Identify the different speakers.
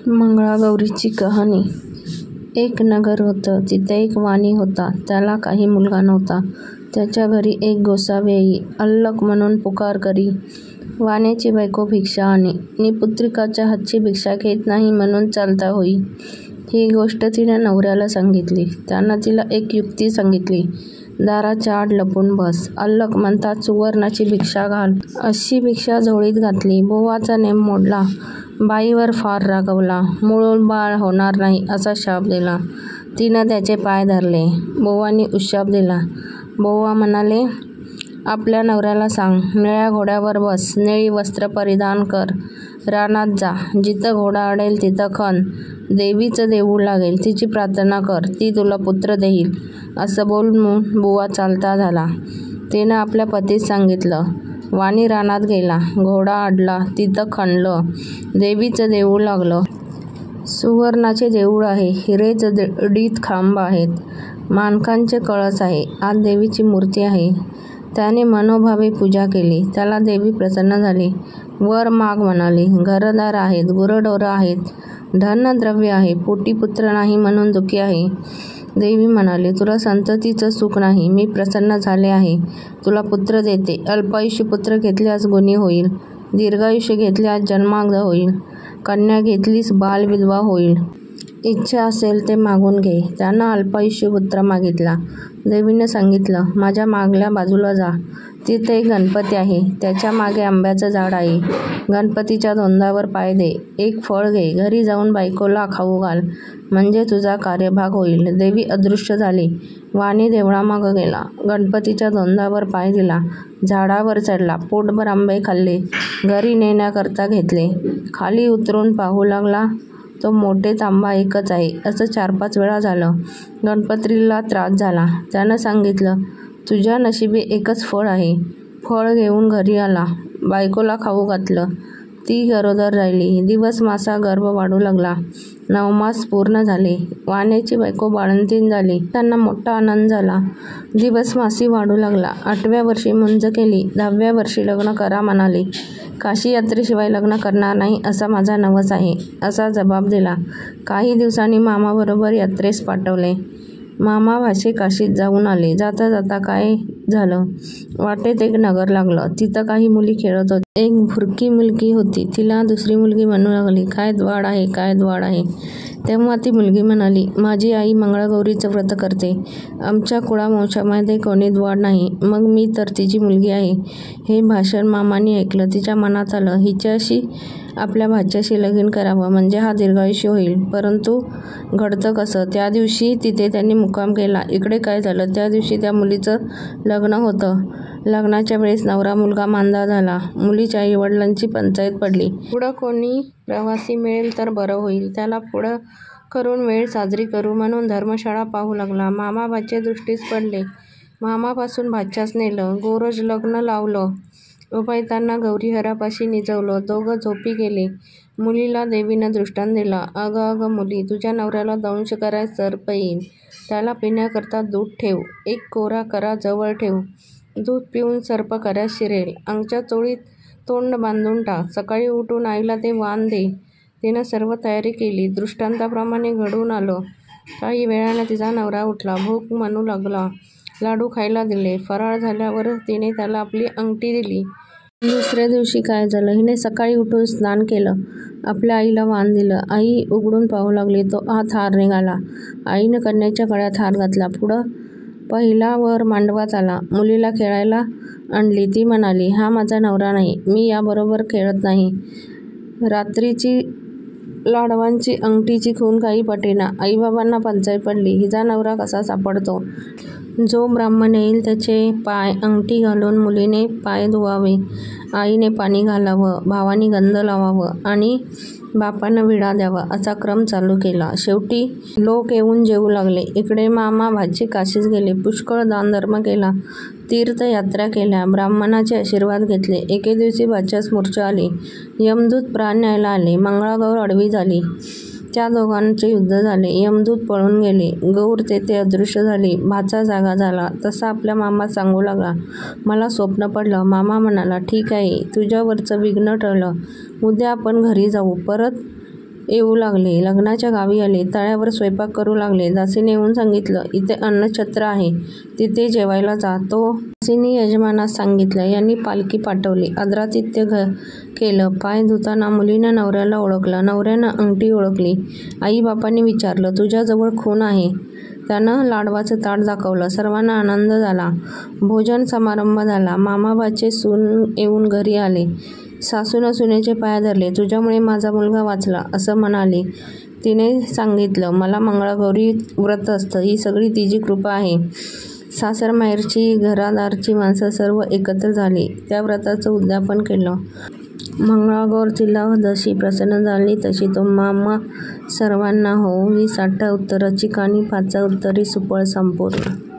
Speaker 1: मंगळागौरीची कहाणी. एक नगर होतं. तिथे एक वाणी होता. त्याला काही मुलगा नव्हता. त्याच्या घरी एक गोसावी येई. अल्लक म्हणून पुकार करी. वाण्याची बायको भिक्षा आणे. नि पुत्रिकाच्या हातची भिक्षा घेत नाही म्हणून चालता होई. ही गोष्ट तिने नवऱ्याला सांगितली. त्यानं तिला एक युक्ती सांगितली. दाराच्या आड लपून बस. अल्लक म्हणतात सुवर्णाची भिक्षा घाल. अशी भिक्षा झोळीत घातली. बोवाचा नेम मोडला. बाईवर फार रागवला. मूळ बाळ होणार नाही असा शाप दिला. तिनं त्याचे पाय धरले. बोवानी उशाप दिला. बोवा म्हणाले, आपल्या नवऱ्याला सांग, निळ्या घोड्यावर बस, निळी वस्त्र परिधान कर, रानात जा, जिथं घोडा अडेल तिथं खण, देवीचं देऊळ लागेल तिची प्रार्थना कर, ती तुला पुत्र देईल, असं बोलून बुवा चालता झाला. तिनं आपल्या पतीस सांगितलं. वाणी रानात गेला. घोडा अडला. तिथं खणलं. देवीचं देऊळ लागलं. सुवर्णाचे देऊळ आहे. हिरे जडीत खांब आहेत. माणकांचे कळस आहे. आत देवीची मूर्ती आहे. त्याने मनोभावे पूजा केली. त्याला देवी प्रसन्न झाली. वर माग म्हणाली. घरदार आहेत. गुरंढोरं आहेत. धनद्रव्य आहे. पोटी पुत्र नाही म्हणून दुःखी आहे. देवी म्हणाली, तुला संततीचं सुख नाही. मी प्रसन्न झाले आहे. तुला पुत्र देते. अल्पायुष्य पुत्र घेतल्यास गुणी होईल. दीर्घायुष्य घेतल्यास जन्मार्ध होईल. कन्या घेतलीस बाल विधवा होईल. इच्छा असेल ते मागून घे. त्यानं अल्पायुष्य पुत्र मागितला. देवीनं सांगितलं, माझ्या मागल्या बाजूला जा. तिथे एक गणपती आहे. त्याच्या मागे आंब्याचं झाड आहे. गणपतीच्या तोंडावर पाय दे. एक फळ घे. घरी जाऊन बायकोला खाऊ घाल. म्हणजे तुझा कार्यभाग होईल. देवी अदृश्य झाली. वाणी देवळामागं गेला. गणपतीच्या तोंडावर पाय दिला. झाडावर चढला. पोटभर आंबे खाल्ले. घरी नेण्याकरता घेतले. खाली उतरून पाहू लागला. तो मोठेच आंबा एकच आहे. असं 4-5 वेळा झालं. गणपतीला त्रास झाला. त्यानं सांगितलं, तुझ्या नशिबी एकच फळ आहे. फळ घेऊन घरी आला. बायकोला खाऊ घातलं. ती गरोदर राहिली. दिवस मासा गर्भ वाढू लागला. 9 मास पूर्ण झाले. वाण्याची बायको बाळंतीण झाली. त्यांना मोठा आनंद झाला. दिवस मासी वाढू लागला. 8व्या वर्षी मुंज केली. 10व्या वर्षी लग्न करा म्हणाले. काशी यात्रेशिवाय लग्न करणार नाही असा माझा नवस आहे, असा जबाब दिला. काही दिवसांनी मामाबरोबर यात्रेस पाठवले. मामा भाचे काशीत जाऊन आले. जाता जाता काय झालं, वाटेत एक नगर लागलं. तिथं काही मुली खेळत होत्या. एक भुरकी मुलगी होती. तिला दुसरी मुलगी म्हणू लागली, काय द्वाड आहे, काय द्वाड आहे. तेव्हा ती मुलगी म्हणाली, माझी आई मंगळागौरीचं व्रत करते. आमच्या कुळावंशामध्ये कोणी द्वाड नाही. मग मी तर तिची मुलगी आहे. हे भाषण मामाने ऐकलं. तिच्या मनात आलं, हिच्याशी आपल्या भाच्याशी लगीन करावं, म्हणजे हा दीर्घायुष्य होईल. परंतु घडतं कसं. त्या दिवशी तिथे त्यांनी मुक्काम केला. इकडे काय झालं, त्या दिवशी त्या मुलीचं लग्न होतं. लग्नाच्या वेळेस नवरा मुलगा मांदा झाला. मुलीच्या आईवडिलांची पंचायत पडली. पुढं कोणी प्रवासी मिळेल तर बरं होईल. त्याला पुढं करून वेळ साजरी करू म्हणून धर्मशाळा पाहू लागला. मामा भाचे दृष्टीस पडले. मामापासून भाच्यास नेलं. गोरज लग्न लावलं. उभयतांना गौरीहरापाशी निजवलं. दोघं झोपी गेले. मुलीला देवीनं दृष्टांत दिला. अगं अगं मुली, तुझ्या नवऱ्याला दंश कराय सर्प येईल. त्याला पिण्याकरता दूध ठेव. एक कोरा करा जवळ ठेव. दूध पिऊन सर्प कऱ्यात शिरेल. अंगच्या चोळीत तोंड बांधून टाक. सकाळी उठून आईला ते वाण दे. तिनं सर्व तयारी केली. दृष्टांताप्रमाणे घडून आलं. काही वेळानं तिचा नवरा उठला. भूक म्हणू लागला. लाडू खायला दिले. फराळ झाल्यावर तिने त्याला आपली अंगठी दिली. दुसऱ्या दिवशी काय झालं, हिने सकाळी उठून स्नान केलं. आपल्या आईला वाण दिलं. आई उघडून पाहू लागली. तो आत हार निघाला. आईनं कन्याच्या गळ्यात हार घातला. पुढं पहिला वर मांडवात आला. मुलीला खेळायला आणली. ती म्हणाली, हा माझा नवरा नाही. मी याबरोबर खेळत नाही. रात्रीची लाडवांची अंगठीची खूण काही पटेना. आईबाबांना पंचायत पडली. हिचा नवरा कसा सापडतो. जो ब्राह्मण येईल त्याचे पाय अंगठी घालून मुलीने पाय धुवावे. आईने पाणी घालावं. भावानी गंध लावावं आणि बापानं विडा द्यावा, असा क्रम चालू केला. शेवटी लोक येऊन जेवू लागले. इकडे मामा भाची काशीस गेले. पुष्कळ दानधर्म केला. तीर्थयात्रा केल्या. ब्राह्मणाचे आशीर्वाद घेतले. एके दिवशी भाच्यास मूर्छा आली. यमदूत प्राण न्यायला आले. मंगळागौर आडवी झाली. त्या दोघांचे युद्ध झाले. यमदूत पळून गेले. गौर तेथे अदृश्य झाली. भाचा जागा झाला. तसा आपल्या मामास सांगू लागला, मला स्वप्न पडलं. मामा म्हणाला, ठीक आहे, तुझ्यावरचं विघ्न टळलं. उद्या आपण घरी जाऊ. परत येऊ लागले. लग्नाच्या गावी आले. तळ्यावर स्वयंपाक करू लागले. दासीने येऊन सांगितलं, इथे अन्नछत्र आहे, तिथे जेवायला जा. दासीने यजमानास सांगितलं. यांनी पालखी पाठवली. आदरातिथ्य केलं. पाय धुताना मुलीनं नवऱ्याला ओळखलं. नवऱ्यानं अंगठी ओळखली. आई-बापांनी विचारलं, तुझ्याजवळ खूण आहे? त्यानं लाडवाचं ताट दाखवलं. सर्वांना आनंद झाला. भोजन समारंभ झाला. मामाभाचे सून येऊन घरी आले. सासूनं सुनेचे पाय धरले. तुझ्यामुळे माझा मुलगा वाचला असं म्हणाली. तिने सांगितलं, मला मंगळागौरी व्रत असतं, ही सगळी तिची कृपा आहे. सासर-माहेरची, घरादारची माणसं सर्व एकत्र झाली. त्या व्रताचं उद्यापन केलं. मंगळागौर तिला जशी प्रसन्न झाली तशी तो मामा सर्वांना. हो, ही 60 उत्तराची कहाणी 5 उत्तरी सुफळ संपूर्ण.